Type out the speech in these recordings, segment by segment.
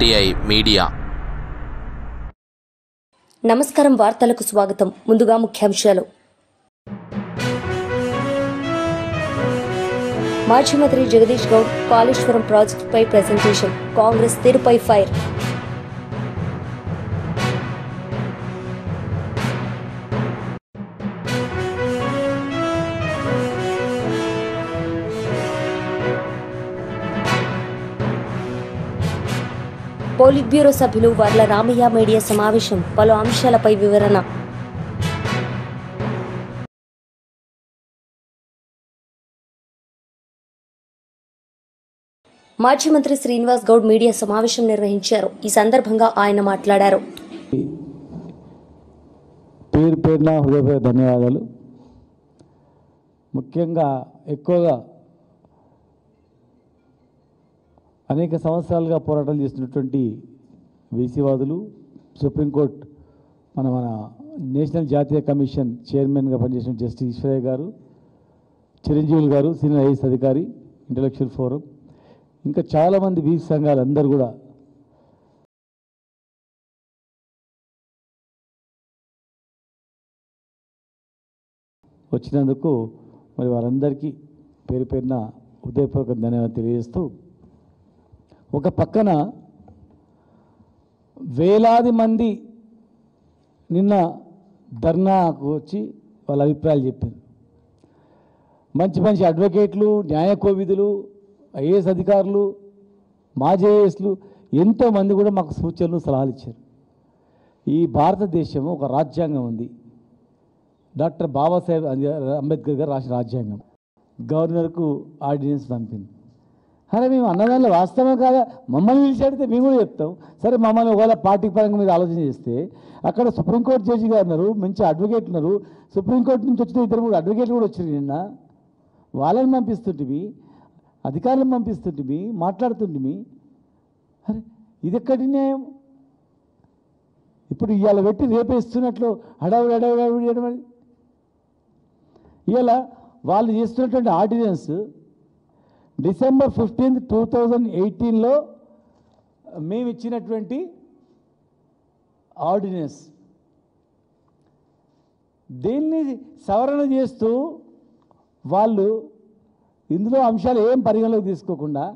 RDI media. నమస్కారం, వార్తలకు స్వాగతం. ముందుగా ముఖ్యాంశాలు. మాజీ మంత్రి జగదీష్ గౌడ్ కాళేశ్వరం ప్రాజెక్టుపై ప్రెజెంటేషన్. కాంగ్రెస్ తీరుపై ఫైర్. పోలిట్ బ్యూరో సభ్యులు వర్ల రామయ్య మీడియా సమావేశం. పలు అంశాలపై వివరణ. మాజీ మంత్రి శ్రీనివాస్ గౌడ్ మీడియా సమావేశం నిర్వహించారు. ఈ సందర్భంగా ఆయన మాట్లాడారు. పేరు పేరున హృదయపూర్వక ధన్యవాదాలు. ముఖ్యంగా ఎక్కువగా అనేక సంవత్సరాలుగా పోరాటాలు చేస్తున్నటువంటి బీసీవాదులు, సుప్రీంకోర్టు మన నేషనల్ జాతీయ కమిషన్ చైర్మన్గా పనిచేసిన జస్టిస్ ఈశ్వరయ్య గారు, చిరంజీవులు గారు, సీనియర్ ఐఏఎస్ అధికారి, ఇంటలెక్చువల్ ఫోరం, ఇంకా చాలామంది బీసీ సంఘాలు అందరూ కూడా వచ్చినందుకు మరి వారందరికీ పేరు పేరున హృదయపూర్వక ధన్యవాదాలు తెలియజేస్తూ, ఒక పక్కన వేలాది మంది నిన్న ధర్నాకు వచ్చి వాళ్ళ అభిప్రాయాలు చెప్పారు. మంచి మంచి అడ్వకేట్లు, న్యాయ కోవిదులు, ఐఏఎస్ అధికారులు, మాజీ ఐఏఎస్లు ఎంతోమంది కూడా మాకు సూచనలు, సలహాలు ఇచ్చారు. ఈ భారతదేశం ఒక రాజ్యాంగం ఉంది. డాక్టర్ బాబాసాహెబ్ అంబేద్కర్ గారు రాసిన రాజ్యాంగం గవర్నర్కు ఆర్డినెన్స్ పంపింది. అరే మేము అన్నదానిలో వాస్తవం కాదా? మమ్మల్ని నిలిచాడితే మేము కూడా చెప్తాం. సరే, మమ్మల్ని ఒకవేళ పార్టీ పరంగా మీరు ఆలోచన చేస్తే అక్కడ సుప్రీంకోర్టు జడ్జి గారు ఉన్నారు, మంచి అడ్వకేట్ ఉన్నారు. సుప్రీంకోర్టు నుంచి వచ్చిన ఇద్దరు కూడా అడ్వకేట్లు కూడా వచ్చారు. నిన్న వాళ్ళని పంపిస్తుంటివి, అధికారులను పంపిస్తుంటివి, మాట్లాడుతుంటివి. అరే ఇది ఎక్కడి న్యాయం? ఇప్పుడు ఇవాళ పెట్టి రేపే ఇస్తున్నట్లు హడావుడి చేయడం. ఇవాళ వాళ్ళు చేస్తున్నటువంటి ఆర్డినెన్స్ December 15, 2018లో మేము ఇచ్చినటువంటి ఆర్డినెన్స్. దీన్ని సవరణ చేస్తూ వాళ్ళు ఇందులో అంశాలు ఏం పరిగణలోకి తీసుకోకుండా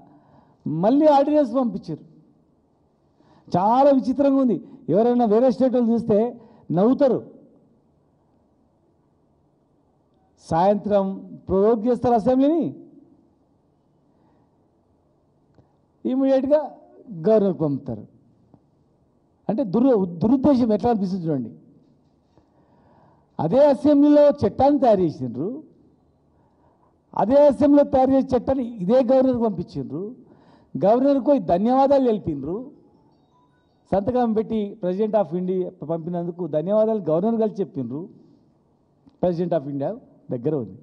మళ్ళీ ఆర్డినెన్స్ పంపించారు. చాలా విచిత్రంగా ఉంది. ఎవరైనా వేరే స్టేట్లో చూస్తే నవ్వుతారు. సాయంత్రం ప్రొవోక్ చేస్తారు అసెంబ్లీని, ఇమీడియట్గా గవర్నర్కి పంపుతారు. అంటే దురుద్దేశం ఎట్లా అనిపిస్తుంది చూడండి. అదే అసెంబ్లీలో చట్టాన్ని తయారు చేసిండ్రు, అదే అసెంబ్లీలో తయారు చేసిన చట్టాన్ని ఇదే గవర్నర్కి పంపించిండ్రు. గవర్నర్కు ధన్యవాదాలు తెలిపిండ్రు. సంతకం పెట్టి ప్రెసిడెంట్ ఆఫ్ ఇండియా పంపినందుకు ధన్యవాదాలు గవర్నర్ కలిసి చెప్పిండ్రు. ప్రెసిడెంట్ ఆఫ్ ఇండియా దగ్గర ఉంది.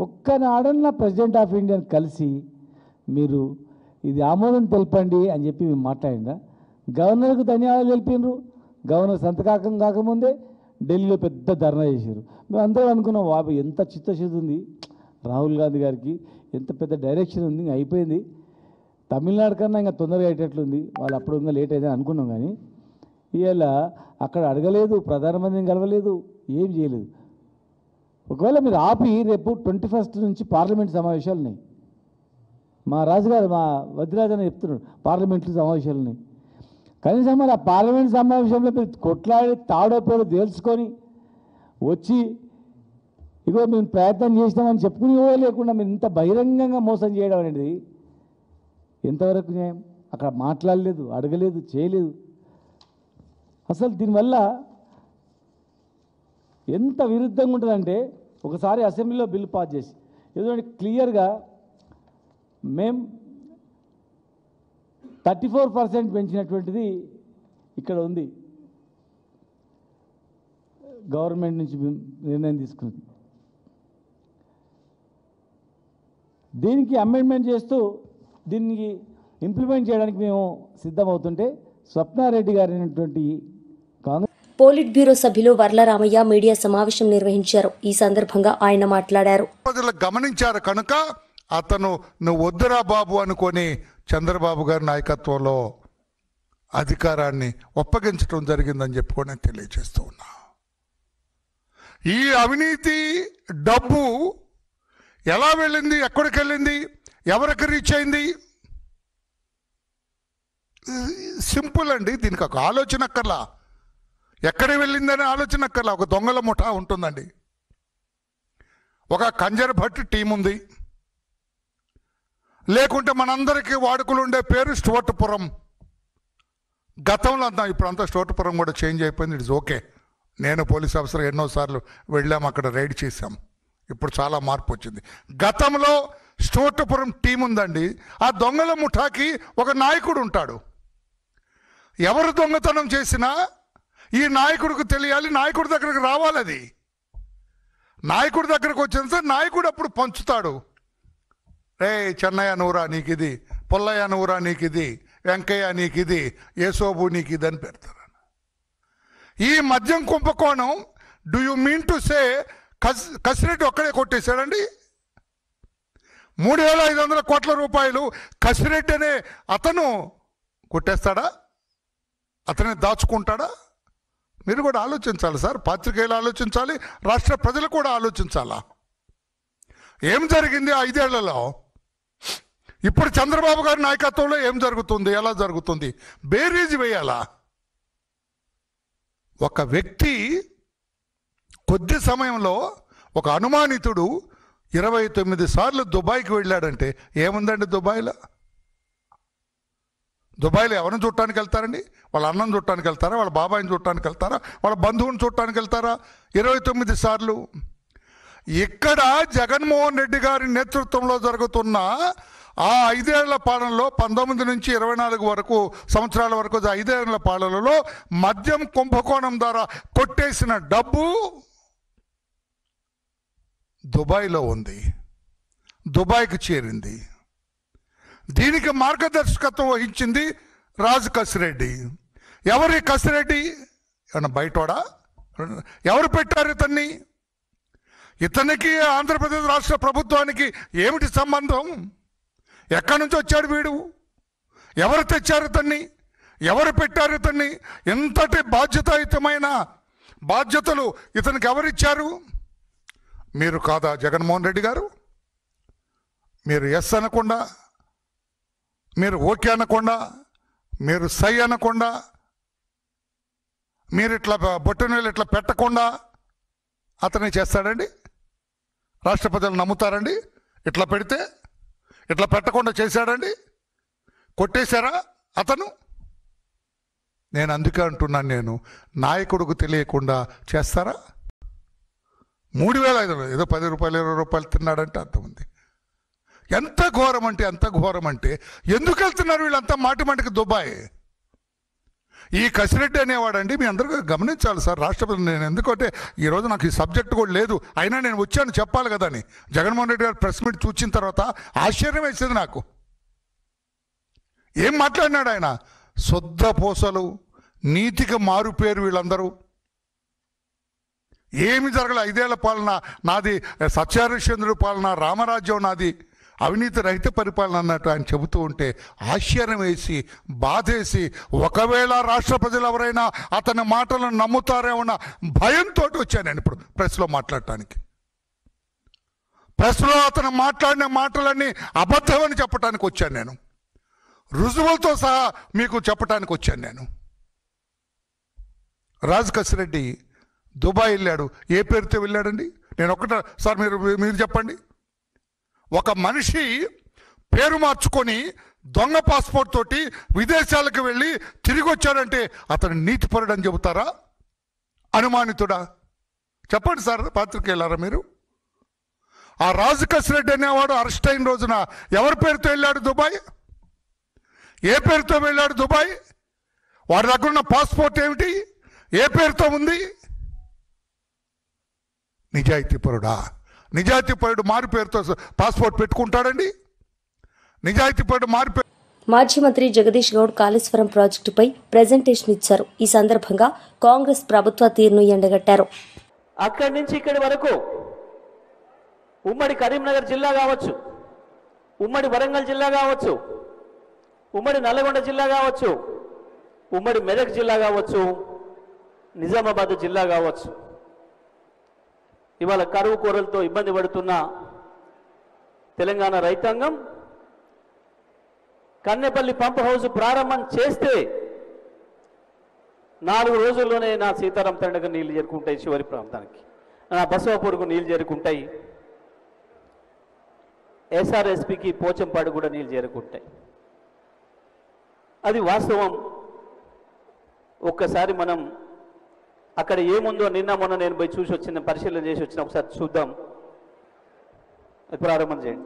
ఒక్కనాడన్న ప్రెసిడెంట్ ఆఫ్ ఇండియాని కలిసి మీరు ఇది ఆమోదం తెలపండి అని చెప్పి మేము మాట్లాడిందా? గవర్నర్కు ధన్యవాదాలు తెలిపినారు. గవర్నర్ సంతకాకం కాకముందే ఢిల్లీలో పెద్ద ధర్నా చేశారు. మేము అందరం అనుకున్నాం, బాబు ఎంత చిత్తశుద్ధి ఉంది రాహుల్ గాంధీ గారికి, ఎంత పెద్ద డైరెక్షన్ ఉంది, ఇంకా అయిపోయింది, తమిళనాడు కన్నా ఇంకా తొందరగా అయ్యేటట్లుంది, వాళ్ళు అప్పుడు ఇంకా లేట్ అయిందని అనుకున్నాం. కానీ ఇవాళ అక్కడ అడగలేదు, ప్రధానమంత్రిని కలవలేదు, ఏం చేయలేదు. ఒకవేళ మీరు ఆపి రేపు 21 నుంచి పార్లమెంట్ సమావేశాలు ఉన్నాయి. మా రాజుగారు, మా వద్దిరాజని చెప్తున్నాడు పార్లమెంట్లు సమావేశాలు ఉన్నాయి. కనీసం మరి ఆ పార్లమెంట్ సమావేశంలో మీరు కొట్లాడి తాడోపేడో తేల్చుకొని వచ్చి ఇగో మేము ప్రయత్నం చేసినామని చెప్పుకుని లేకుండా మీరు ఇంత బహిరంగంగా మోసం చేయడం అనేది ఎంతవరకు న్యాయం? అక్కడ మాట్లాడలేదు, అడగలేదు, చేయలేదు. అసలు దీనివల్ల ఎంత విరుద్ధంగా ఉంటుందంటే, ఒకసారి అసెంబ్లీలో బిల్లు పాస్ చేసి ఎందుకంటే క్లియర్గా మేము 34% పెంచినటువంటిది ఇక్కడ ఉంది. గవర్నమెంట్ నుంచి నిర్ణయం తీసుకున్నది. దీనికి అమెండ్మెంట్ చేస్తూ దీనికి ఇంప్లిమెంట్ చేయడానికి మేము సిద్ధమవుతుంటే స్వప్నారెడ్డి గారు అయినటువంటి కాంగ్రెస్ పోలిట్ బ్యూరో సభ్యులు వర్ల రామయ్య మీడియా సమావేశం నిర్వహించారు. ఈ సందర్భంగా ఆయన మాట్లాడారు. గమనించారు కనుక అతను నువ్వు వద్దురా బాబు అనుకొని చంద్రబాబు గారి నాయకత్వంలో అధికారాన్ని ఒప్పగించడం జరిగిందని చెప్పుకొని నేను తెలియజేస్తూ ఉన్నా. ఈ అవినీతి డబ్బు ఎలా వెళ్ళింది, ఎక్కడికి వెళ్ళింది, ఎవరికి రీచ్ అయింది? సింపుల్ అండి. దీనికి ఒక ఆలోచన అక్కర్లా, ఎక్కడ వెళ్ళిందని ఆలోచన అక్కర్లా. ఒక దొంగల ముఠా ఉంటుందండి, ఒక కంజర్ భట్ టీం ఉంది, లేకుంటే మనందరికీ వాడుకలు ఉండే పేరు స్టోర్పురం. గతంలో అంతా, ఇప్పుడు అంతా స్టోర్పురం కూడా చేంజ్ అయిపోయింది. It's okay. నేను పోలీస్ ఆఫీసర్ ఎన్నోసార్లు వెళ్ళాము, అక్కడ రైడ్ చేశాం. ఇప్పుడు చాలా మార్పు వచ్చింది. గతంలో స్టోర్పురం టీం ఉందండి. ఆ దొంగల ముఠాకి ఒక నాయకుడు ఉంటాడు. ఎవరు దొంగతనం చేసినా ఈ నాయకుడికి తెలియాలి, నాయకుడి దగ్గరకు రావాలి. అది నాయకుడి దగ్గరకు వచ్చిన నాయకుడు అప్పుడు పంచుతాడు. రే చెన్నయ్య నూరా నీకు ఇది, పుల్లయ్య నూరా నీకు ఇది, వెంకయ్య నీకు ఇది, యేసోబు నీకు ఇది అని పెడతారు. ఈ మద్యం కుంభకోణం, do you mean to say Kasireddy ఒక్కడే కొట్టేశాడండి? 3,500 కోట్ల రూపాయలు కసిరెడ్డి అనే అతను కొట్టేస్తాడా? అతనే దాచుకుంటాడా? మీరు కూడా ఆలోచించాలి సార్. పాత్రికేయులు ఆలోచించాలి, రాష్ట్ర ప్రజలు కూడా ఆలోచించాలా. ఏం జరిగింది 5 ఏళ్లలో? ఇప్పుడు చంద్రబాబు గారి నాయకత్వంలో ఏం జరుగుతుంది, ఎలా జరుగుతుంది? బేరీజ్ వేయాలా. ఒక వ్యక్తి కొద్ది సమయంలో, ఒక అనుమానితుడు 29 సార్లు దుబాయ్కి వెళ్ళాడంటే ఏముందండి దుబాయ్లో? దుబాయ్లో ఎవరిని చూడటానికి వెళ్తారండి? వాళ్ళ అన్నం చూడటానికి వెళ్తారా? వాళ్ళ బాబాయిని చూడటానికి వెళ్తారా? వాళ్ళ బంధువుని చూడటానికి వెళ్తారా? 29 సార్లు. ఇక్కడ జగన్మోహన్ రెడ్డి గారి నేతృత్వంలో జరుగుతున్న ఆ 5 ఏళ్ల పాలనలో, 19 నుంచి 24 వరకు సంవత్సరాల వరకు 5 ఏళ్ల పాలనలో మద్యం కుంభకోణం ద్వారా కొట్టేసిన డబ్బు దుబాయ్లో ఉంది, దుబాయ్కి చేరింది. దీనికి మార్గదర్శకత్వం వహించింది రాజు కసిరెడ్డి. ఎవరి కసిరెడ్డి? ఏమన్నా బయటోడా? ఎవరు పెట్టారు ఇతన్ని? ఇతనికి ఆంధ్రప్రదేశ్ రాష్ట్ర ప్రభుత్వానికి ఏమిటి సంబంధం? ఎక్కడి నుంచి వచ్చాడు వీడు? ఎవరు తెచ్చారు ఇతన్ని? ఎవరు పెట్టారు ఇతన్ని? ఎంతటి బాధ్యతాయుతమైన బాధ్యతలు ఇతనికి ఎవరిచ్చారు? మీరు కాదా జగన్మోహన్ రెడ్డి గారు? మీరు ఎస్ అనకుండా, మీరు ఓకే అనకుండా, మీరు సై అనకుండా, మీరు ఇట్లా బొట్టనీళ్ళు ఇట్లా పెట్టకుండా అతనే చేస్తాడండి? రాష్ట్ర ప్రజలు నమ్ముతారండి? ఇట్లా పెడితే, ఇట్లా పెట్టకుండా చేశాడండి? కొట్టేశారా అతను? నేను అందుకే అంటున్నాను, నేను నాయకుడికి తెలియకుండా చేస్తారా? 3,500 ఏదో 10 రూపాయలు 20 రూపాయలు తిన్నాడంటే అర్థం ఉంది. ఎంత ఘోరం అంటే, ఎంత ఘోరం అంటే, ఎందుకు వెళ్తున్నారు వీళ్ళంతా మాటికి దుబాయ్? ఈ కసిరెడ్డి అనేవాడండి, మీ అందరూ గమనించాలి సార్. రాష్ట్రపతి, నేను ఎందుకంటే ఈరోజు నాకు ఈ సబ్జెక్ట్ కూడా లేదు, అయినా నేను వచ్చాను చెప్పాలి కదా అని. జగన్మోహన్ రెడ్డి గారు ప్రెస్ మీట్ చూసిన తర్వాత ఆశ్చర్యం వేసేది నాకు. ఏం మాట్లాడినాడు ఆయన? శుద్ధ పూసలు, నీతికి మారుపేరు వీళ్ళందరూ. ఏమి జరగలే. 5 ఏళ్ల పాలన నాది, సత్యహరిశ్చంద్రుడి పాలన, రామరాజ్యం నాది, అవినీతి రహిత పరిపాలన అన్నట్టు ఆయన చెబుతూ ఉంటే ఆశ్చర్యం వేసి, బాధేసి, ఒకవేళ రాష్ట్ర ప్రజలు ఎవరైనా అతని మాటలను నమ్ముతారేమన్న భయంతో వచ్చాను నేను ఇప్పుడు ప్రెస్లో మాట్లాడటానికి. ప్రెస్లో అతను మాట్లాడిన మాటలన్నీ అబద్ధమని చెప్పడానికి వచ్చాను నేను. రుజువులతో సహా మీకు చెప్పడానికి వచ్చాను నేను. రాజు కసిరెడ్డి దుబాయ్ వెళ్ళాడు. ఏ పేరుతో వెళ్ళాడండి? నేను ఒకటే సార్, మీరు చెప్పండి. ఒక మనిషి పేరు మార్చుకొని దొంగ పాస్పోర్ట్ తోటి విదేశాలకు వెళ్ళి తిరిగి వచ్చాడంటే అతను నీతిపరుడు అని చెబుతారా? అనుమానితుడా? చెప్పండి సార్, పాత్రికేయులారా మీరు. ఆ రాజు కసిరెడ్డి అనేవాడు అరెస్ట్ అయిన రోజున ఎవరి పేరుతో వెళ్ళాడు దుబాయ్? ఏ పేరుతో వెళ్ళాడు దుబాయ్? వారి దగ్గర ఉన్న పాస్పోర్ట్ ఏమిటి? ఏ పేరుతో ఉంది? నిజాయితీపరుడా? నిజాయితీపరుడు మారు పేరుతో పాస్పోర్ట్ పెట్టుకుంటాడండి? నిజాయితీపరుడు మారు పేరు. మాజీ మంత్రి జగదీష్ గౌడ్ కాళేశ్వరం ప్రాజెక్టుపై ప్రెజెంటేషన్ ఇచ్చారు. ఈ సందర్భంగా కాంగ్రెస్ ప్రభుత్వ తీరును ఎండగట్టారు. అక్కడి నుంచి ఇక్కడి వరకు ఉమ్మడి కరీంనగర్ జిల్లా కావచ్చు, ఉమ్మడి వరంగల్ జిల్లా కావచ్చు, ఉమ్మడి నల్లగొండ జిల్లా కావచ్చు, ఉమ్మడి మెదక్ జిల్లా కావచ్చు, నిజామాబాద్ జిల్లా కావచ్చు, ఇవాళ కరువు కోరలతో ఇబ్బంది పడుతున్న తెలంగాణ రైతాంగం కన్నెపల్లి పంప్ హౌస్ ప్రారంభం చేస్తే 4 రోజుల్లోనే నా సీతారాం తండకు నీళ్లు చేరుకుంటాయి, చివరి ప్రాంతానికి నా బసవపూర్కు నీళ్లు చేరుకుంటాయి, ఎస్ఆర్ఎస్పికి పోచంపాడు కూడా నీళ్లు చేరుకుంటాయి. అది వాస్తవం. ఒక్కసారి మనం అక్కడ ఏముందో నిన్న మొన్న నేను పోయి చూసి వచ్చిన, పరిశీలన చేసి వచ్చిన, ఒకసారి చూద్దాం. ప్రారంభం చేయండి.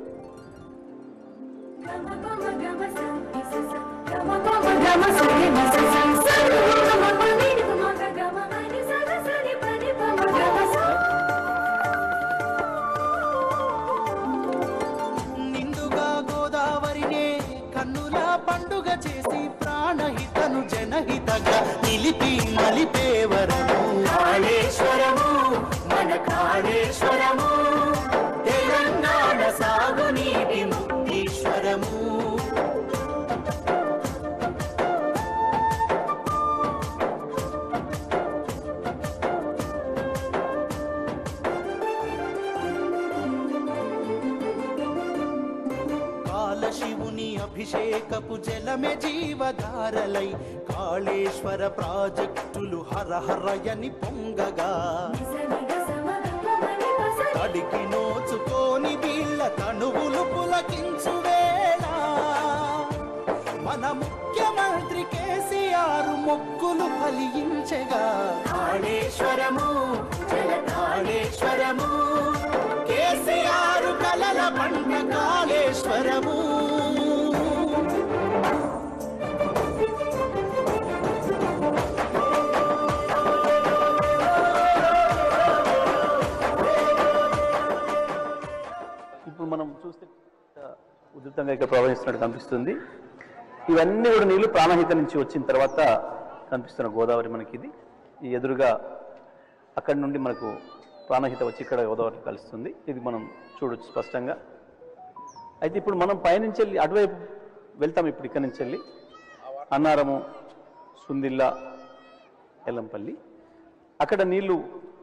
నిండుగా గోదావరినే కన్నుల పండుగ చేసి ప్రాణహితను జనహితగా నిలిపి నలిపేవరము కాళేశ్వరము, మన కాళేశ్వరము, తెలంగాణ సాగునీటి ముక్తీశ్వరము. శివుని అభిషేకపు జలమే జీవధారలై కాళేశ్వర ప్రాజెక్టులు హరహరయని పొంగగా అడిగి నోచుకోని వీళ్ళ తనువులు పులకించు వేళ మన ముఖ్యమంత్రి కేసీఆర్ మొక్కులు ఫలించగా కాళేశ్వరము, జల కాళేశ్వరము, కేసీఆర్ కలల పంట కాళేశ్వరము. ఇప్పుడు మనం చూస్తే ఉధృతంగా ఇక్కడ ప్రవహిస్తున్నట్టు కనిపిస్తుంది. ఇవన్నీ కూడా నీళ్లు ప్రాణహిత నుంచి వచ్చిన తర్వాత కనిపిస్తున్న గోదావరి మనకి ఇది. ఈ ఎదురుగా అక్కడి నుండి మనకు ప్రాణహిత వచ్చి ఇక్కడ గోదావరి కలుస్తుంది. ఇది మనం చూడొచ్చు స్పష్టంగా. అయితే ఇప్పుడు మనం పైనుంచి వెళ్ళి అటువైపు వెళ్తాం. ఇప్పుడు ఇక్కడి నుంచి వెళ్ళి అన్నారము, సుందిల్లా, ఎల్లంపల్లి అక్కడ నీళ్లు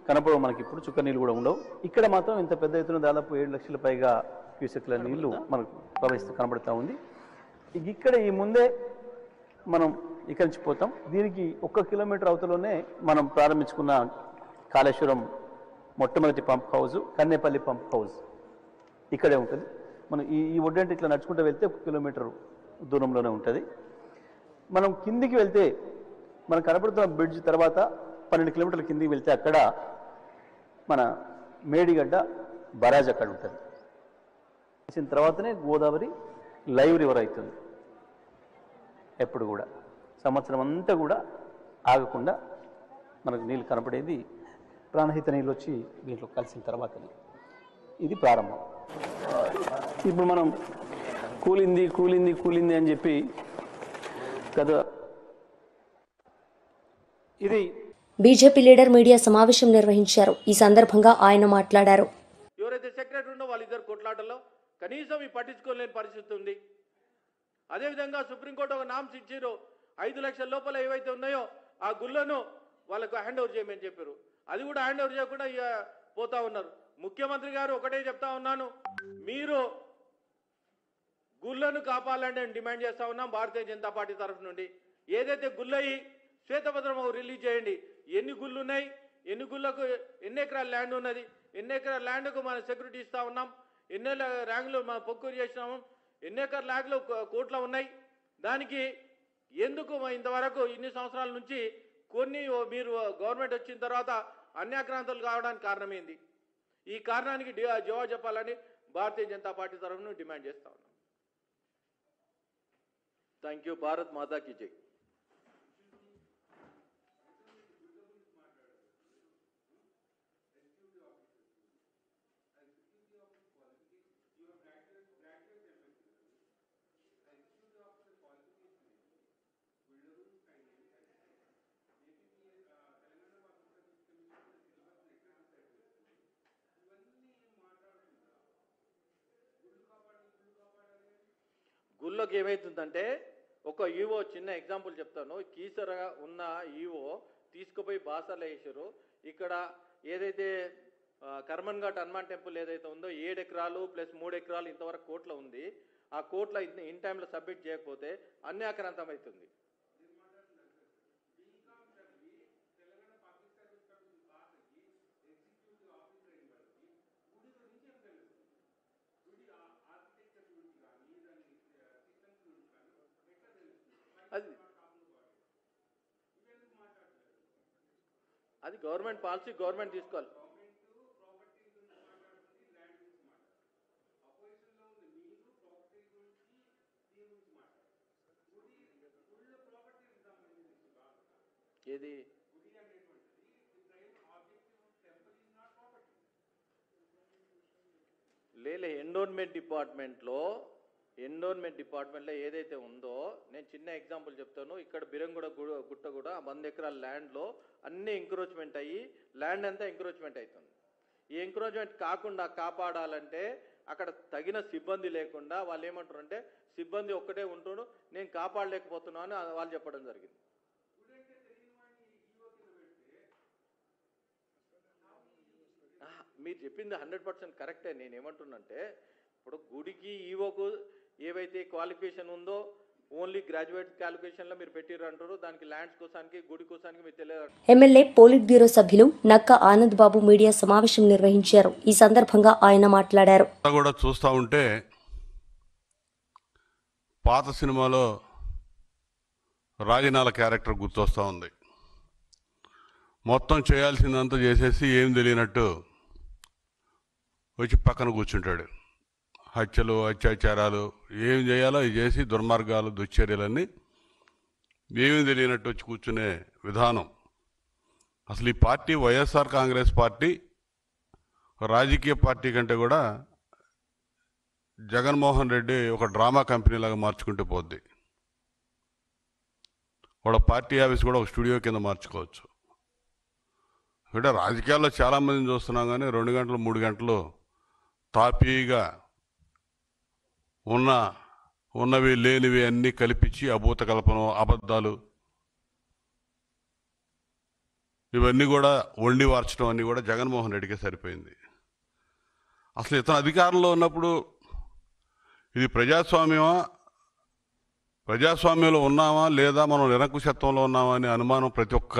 కనపడవు మనకి. ఇప్పుడు చుక్క నీళ్ళు కూడా ఉండవు. ఇక్కడ మాత్రం ఇంత పెద్ద ఎత్తున దాదాపు 7 లక్షల పైగా క్యూసెక్ల నీళ్లు మనకు ప్రవహిస్తూ కనబడుతూ ఉంది. ఇక్కడ ఈ ముందే మనం ఇక్కడి నుంచి పోతాం. దీనికి 1 కిలోమీటర్ అవతలోనే మనం ప్రారంభించుకున్న కాళేశ్వరం మొట్టమొదటి pump house, Kannepalli pump house ఇక్కడే ఉంటుంది. మనం ఈ ఒడ్డంటే ఇట్లా నడుచుకుంటూ వెళ్తే 1 కిలోమీటర్ దూరంలోనే ఉంటుంది. మనం కిందికి వెళ్తే మనం కనపడుతున్న బ్రిడ్జ్ తర్వాత 12 కిలోమీటర్ల కిందికి వెళ్తే అక్కడ మన మేడిగడ్డ బరాజ్ అక్కడ ఉంటుంది. వచ్చిన తర్వాతనే గోదావరి లైవ్ రివర్ అవుతుంది. ఎప్పుడు కూడా సంవత్సరం అంతా కూడా ఆగకుండా మనకు నీళ్ళు కనపడేది ప్రాణహిత నీళ్ళు వచ్చి దీంట్లో కలిసిన తర్వాతనే. ఇది ప్రారంభం. ఇప్పుడు మనం కూలింది కూలింది కూలింది అని చెప్పి కదా. ఇది బీజేపీ లీడర్ మీడియా సమావేశం నిర్వహించారు. ఈ సందర్భంగా ఆయన మాట్లాడారు. ఎవరైతే సెక్రటరీ ఉండో వాళ్ళిద్దరు కొట్లాటల్లో కనీసం ఈ పట్టించుకోలేని పరిస్థితి ఉంది. అదేవిధంగా సుప్రీంకోర్టు ఒక నామ్స్ ఇచ్చారు. 5 లక్షల లోపల ఏవైతే ఉన్నాయో ఆ గుళ్ళను వాళ్ళకు హ్యాండ్ ఓవర్ చేయమని చెప్పారు. అది కూడా హ్యాండ్ ఓవర్ చేయకుండా పోతా ఉన్నారు. ముఖ్యమంత్రి గారు ఒకటే చెప్తా ఉన్నాను, మీరు గుళ్ళను కాపాడాలని డిమాండ్ చేస్తా ఉన్నాం భారతీయ జనతా పార్టీ తరఫు నుండి. ఏదైతే గుళ్ళయి శ్వేతపత్రం రిలీజ్ చేయండి. ఎన్ని గుళ్ళు ఉన్నాయి, ఎన్ని గుళ్ళకు ఎన్ని ఎకరాల ల్యాండ్ ఉన్నది, ఎన్ని ఎకరాల ల్యాండ్కు మనం సెక్యూరిటీ ఇస్తా ఉన్నాం, ఎన్ని ర్యాంకులు మనం పొక్కురు చేసినాము, ఎన్ని ఎకరాల ల్యాండ్లు కోట్ల ఉన్నాయి. దానికి ఎందుకు ఇంతవరకు ఇన్ని సంవత్సరాల నుంచి కొన్ని మీరు గవర్నమెంట్ వచ్చిన తర్వాత అన్యాక్రాంతులు కావడానికి కారణమైంది. ఈ కారణానికి జవాబు చెప్పాలని భారతీయ జనతా పార్టీ తరఫున డిమాండ్ చేస్తా ఉన్నాం. Thank you. భారత్ మాతాకి జై. గుళ్ళకి ఏమవుతుందంటే ఒక ఈవో చిన్న ఎగ్జాంపుల్ చెప్తాను. కీసర ఉన్న ఈవో తీసుకుపోయి బాసాలో వేసారు. ఇక్కడ ఏదైతే కర్మన్ ఘాట్ హనుమాన్ టెంపుల్ ఏదైతే ఉందో 7 ఎకరాలు ప్లస్ 3 ఎకరాలు ఇంతవరకు కోర్టులో ఉంది. ఆ కోర్టులో ఇన్ టైంలో సబ్మిట్ చేయకపోతే అన్యాక్రాంతం అవుతుంది. అది గవర్నమెంట్ పాలసీ, గవర్నమెంట్ తీసుకోవాలి. ఏది లేలే ఎండోన్మెంట్ డిపార్ట్మెంట్లో ఏదైతే ఉందో, నేను చిన్న ఎగ్జాంపుల్ చెప్తాను. ఇక్కడ బిరంగూడ గుట్ట కూడా 100 ఎకరాల ల్యాండ్లో అన్ని ఎంక్రోచ్మెంట్ అయ్యి ల్యాండ్ అంతా ఎంక్రోచ్మెంట్ అవుతుంది. ఈ ఎంక్రోచ్మెంట్ కాకుండా కాపాడాలంటే అక్కడ తగిన సిబ్బంది లేకుండా వాళ్ళు ఏమంటారంటే సిబ్బంది ఒక్కటే ఉంటున్నాడు, నేను కాపాడలేకపోతున్నాను అని వాళ్ళు చెప్పడం జరిగింది. మీరు చెప్పింది 100% కరెక్టే. నేను ఏమంటున్నంటే ఇప్పుడు గుడికి ఈవోకు ఏవైతే క్వాలిఫికేషన్ ఉందో ఓన్లీ గ్రాడ్యుయేట్ క్వాలిఫికేషన్లో మీరు పెట్టిర్రు అంటారు. దానికి ల్యాండ్స్ కోసానికి గుడి కోసానికి మీరు తెలియదు. ఎమ్మెల్యే పోలిట్ బ్యూరో సభ్యులు నక్క ఆనంద్ బాబు మీడియా సమావేశం నిర్వహించారు. ఈ సందర్భంగా ఆయన మాట్లాడారు. కూడా చూస్తూ ఉంటే పాత సినిమాలో రాజనాల క్యారెక్టర్ గుర్తొస్తూ ఉంది. మొత్తం చేయాల్సిందంతా చేసేసి ఏం తెలియనట్టు వచ్చి పక్కన కూర్చుంటాడు. హత్యలు, అత్యాచారాలు ఏం చేయాలో అవి చేసి దుర్మార్గాలు, దుశ్చర్యలన్నీ ఏమీ తెలియనట్టు వచ్చి కూర్చునే విధానం. అసలు ఈ పార్టీ వైఎస్ఆర్ కాంగ్రెస్ పార్టీ రాజకీయ పార్టీ కంటే కూడా జగన్మోహన్ రెడ్డి ఒక డ్రామా కంపెనీలాగా మార్చుకుంటే పోద్ది. వాళ్ళ పార్టీ ఆఫీస్ కూడా ఒక స్టూడియో కింద మార్చుకోవచ్చు. అంటే రాజకీయాల్లో చాలామందిని చూస్తున్నాం, కానీ 2 గంటలు 3 గంటలు తాపీగా ఉన్నవి లేనివి అన్నీ కల్పించి అభూత కల్పన, అబద్ధాలు ఇవన్నీ కూడా వండి వార్చడం అన్నీ కూడా జగన్మోహన్ రెడ్డికే సరిపోయింది. అసలు ఇతను అధికారంలో ఉన్నప్పుడు ఇది ప్రజాస్వామ్యంలో ఉన్నామా లేదా మనం నిరంకుశత్వంలో ఉన్నామా అనే అనుమానం ప్రతి ఒక్క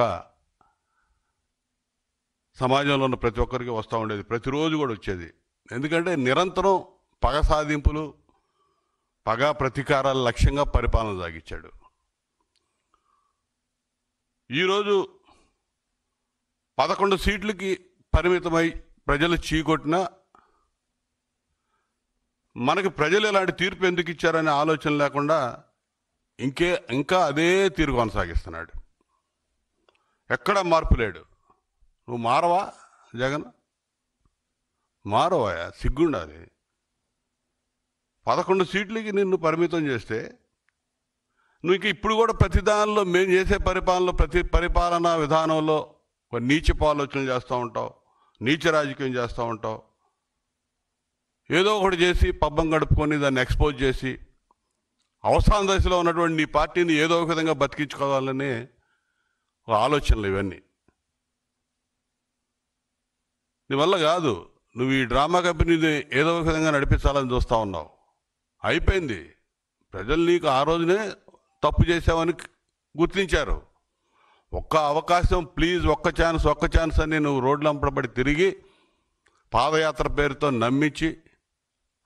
సమాజంలో ఉన్న ప్రతి ఒక్కరికి వస్తూ ఉండేది. ప్రతిరోజు కూడా వచ్చేది. ఎందుకంటే నిరంతరం పగ సాధింపులు, పగ ప్రతీకారాల లక్ష్యంగా పరిపాలన సాగించాడు. ఈరోజు 11 సీట్లకి పరిమితమై ప్రజలు చీకొట్టినా మనకి ప్రజలు ఎలాంటి తీర్పు ఎందుకు ఇచ్చారనే ఆలోచన లేకుండా ఇంకా అదే తీరు కొనసాగిస్తున్నాడు. ఎక్కడా మార్పు లేడు. నువ్వు మారవా జగన్? మారవా? సిగ్గుండాలి. 11 సీట్లకి నిన్ను పరిమితం చేస్తే నువ్వు ఇంక ఇప్పుడు కూడా ప్రతి దానిలో మేము చేసే ప్రతి పరిపాలనా విధానంలో నీచపు ఆలోచనలు చేస్తూ ఉంటావు, నీచ రాజకీయం చేస్తూ ఉంటావు. ఏదో ఒకటి చేసి పబ్బం గడుపుకొని దాన్ని ఎక్స్పోజ్ చేసి అవసరం దశలో ఉన్నటువంటి నీ పార్టీని ఏదో ఒక విధంగా బతికించుకోవాలనే ఆలోచనలు ఇవన్నీ. నీ వల్ల కాదు. నువ్వు ఈ డ్రామా కంపెనీని ఏదో ఒక విధంగా నడిపించాలని చూస్తూ ఉన్నావు. అయిపోయింది. ప్రజలు నీకు ఆ రోజునే తప్పు చేసావని గుర్తించారు. ఒక్క అవకాశం ప్లీజ్, ఒక్క ఛాన్స్ అని నువ్వు రోడ్లంపడబడి తిరిగి పాదయాత్ర పేరుతో నమ్మించి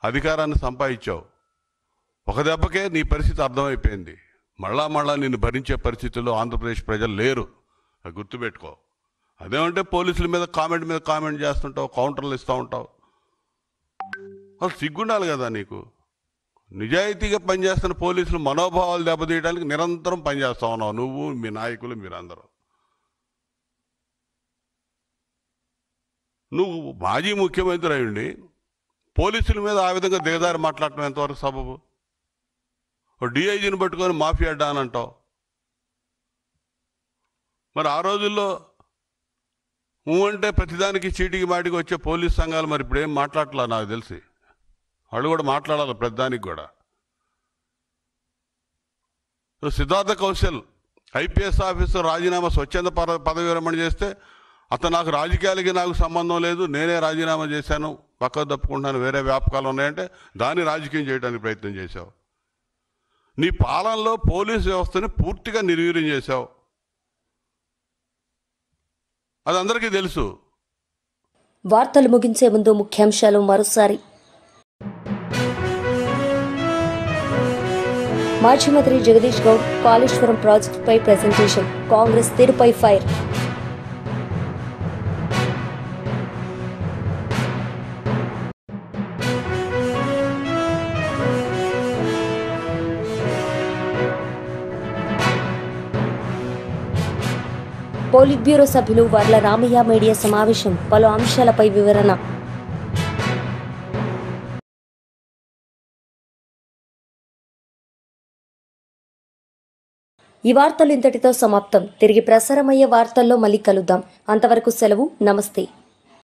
అధికారాన్ని సంపాదించావు. ఒక దెబ్బకే నీ పరిస్థితి అర్థమైపోయింది. మళ్ళా నిన్ను భరించే పరిస్థితుల్లో ఆంధ్రప్రదేశ్ ప్రజలు లేరు. అది గుర్తుపెట్టుకో. అదేమంటే పోలీసుల మీద కామెంట్ చేస్తుంటావు, కౌంటర్లు ఇస్తూ ఉంటావు. అసలు సిగ్గుండాలి కదా నీకు. నిజాయితీగా పనిచేస్తున్న పోలీసులు మనోభావాలు దెబ్బతీయడానికి నిరంతరం పనిచేస్తూ ఉన్నావు నువ్వు, మీ నాయకులు, మీరందరూ. నువ్వు మాజీ ముఖ్యమంత్రి అయ్యుండి పోలీసుల మీద ఆ విధంగా దిగదారి మాట్లాడటం ఎంతవరకు సబబు? డిఐజీని పట్టుకొని మాఫియా అడ్డా అని అంటావు. మరి ఆ రోజుల్లో అంటే ప్రతిదానికి చీటికి మాటికి వచ్చే పోలీస్ సంఘాలు మరి ఇప్పుడు ఏం మాట్లాడట్లా నాకు తెలిసి. వాళ్ళు కూడా మాట్లాడాలి ప్రతిదానికి కూడా. సిద్ధార్థ కౌశల్ ఐపీఎస్ ఆఫీసర్ రాజీనామా స్వచ్ఛంద పదవి విరమణ చేస్తే అతను నాకు రాజకీయాలకి నాకు సంబంధం లేదు, నేనే రాజీనామా చేశాను, పక్కకు తప్పుకుంటున్నాను, వేరే వ్యాపకాలు ఉన్నాయంటే దాన్ని రాజకీయం చేయడానికి ప్రయత్నం చేశావు. నీ పాలనలో పోలీసు వ్యవస్థని పూర్తిగా నిర్వీర్యం చేశావు. అది అందరికీ తెలుసు. వార్తలు ముగించే ముందు ముఖ్యాంశాలు మరోసారి. మాజీ మంత్రి జగదీష్ గౌడ్ కాళేశ్వరం ప్రాజెక్టుపై ప్రెజెంటేషన్, కాంగ్రెస్ తీరుపై ఫైర్. పోలిట్ బ్యూరో సభ్యులు వర్ల రామయ్య మీడియా సమావేశం, పలు అంశాలపై వివరణ. ఈ వార్తలు ఇంతటితో సమాప్తం. తిరిగి ప్రసారమయ్యే వార్తల్లో మళ్ళీ కలుద్దాం. అంతవరకు సెలవు. నమస్తే.